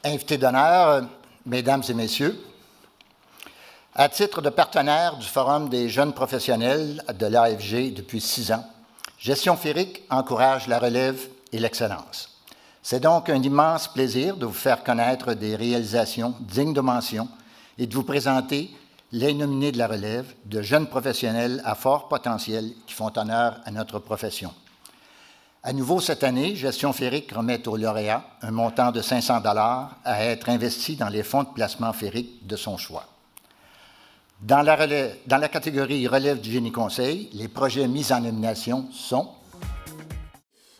Invités d'honneur, mesdames et messieurs, à titre de partenaire du Forum des jeunes professionnels de l'AFG depuis 6 ans, Gestion Féerique encourage la relève et l'excellence. C'est donc un immense plaisir de vous faire connaître des réalisations dignes de mention et de vous présenter les nominés de la relève de jeunes professionnels à fort potentiel qui font honneur à notre profession. À nouveau cette année, Gestion Féerique remet aux lauréats un montant de 500 $ à être investi dans les fonds de placement féerique de son choix. Dans la catégorie relève du génie conseil, les projets mis en nomination sont...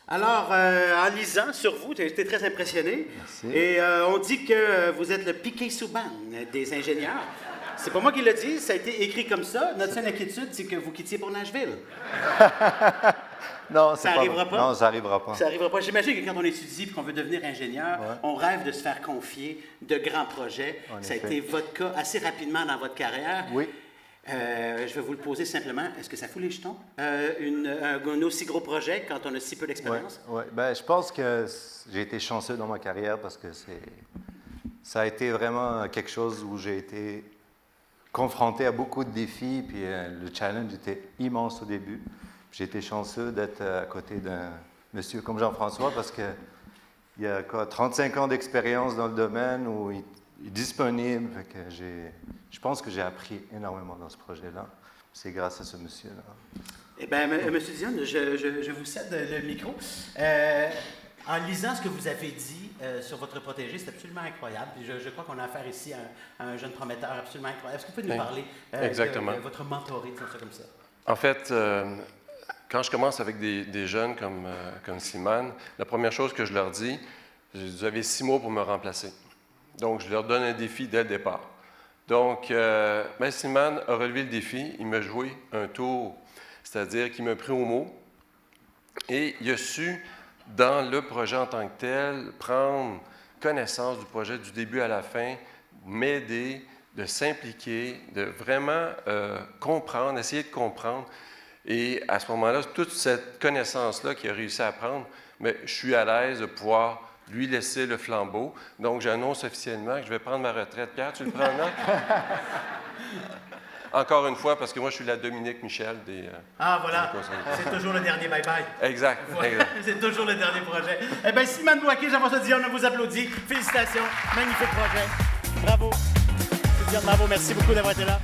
Alors, en lisant sur vous, j'ai été très impressionné. Merci. Et on dit que vous êtes le Piquet Souban des ingénieurs. C'est pas moi qui le dis, ça a été écrit comme ça. Notre seule inquiétude, c'est que vous quittiez pour Nashville. Non, Ça n'arrivera pas? Non, ça n'arrivera pas. Ça n'arrivera pas. J'imagine que quand on étudie et qu'on veut devenir ingénieur, on rêve de se faire confier de grands projets. Ça a été votre cas assez rapidement dans votre carrière. Oui. Je vais vous le poser simplement. Est-ce que ça fout les jetons? Un aussi gros projet quand on a si peu d'expérience? Oui. Ben, je pense que j'ai été chanceux dans ma carrière parce que ça a été vraiment quelque chose où j'ai été confronté à beaucoup de défis, puis le challenge était immense au début. J'ai été chanceux d'être à côté d'un monsieur comme Jean-François parce qu'il a 35 ans d'expérience dans le domaine où il est disponible. Fait que je pense que j'ai appris énormément dans ce projet-là. C'est grâce à ce monsieur-là. Eh bien, M. Dion, je vous cède le micro. En lisant ce que vous avez dit sur votre protégé, c'est absolument incroyable. Je crois qu'on a affaire ici à un jeune prometteur absolument incroyable. Est-ce que vous pouvez nous parler de votre mentoré, disons ça comme ça? En fait, quand je commence avec des jeunes comme Simone, la première chose que je leur dis, vous avez 6 mois pour me remplacer. Donc, je leur donne un défi dès le départ. Donc, Simone a relevé le défi. Il m'a joué un tour, c'est-à-dire qu'il m'a pris au mot. Et il a su, dans le projet en tant que tel, prendre connaissance du projet du début à la fin, m'aider, de s'impliquer, de vraiment comprendre, essayer de comprendre. Et à ce moment-là, toute cette connaissance-là qu'il a réussi à prendre, mais je suis à l'aise de pouvoir lui laisser le flambeau. Donc, j'annonce officiellement que je vais prendre ma retraite. Pierre, tu le prends là? Encore une fois, parce que moi, je suis la Dominique Michel des... voilà. C'est toujours le dernier bye-bye. Exact. C'est toujours le dernier projet. Eh bien, Simone Boisquet, Jean-François Dion, on vous applaudit. Félicitations. Magnifique projet. Bravo. Bravo. Merci beaucoup d'avoir été là.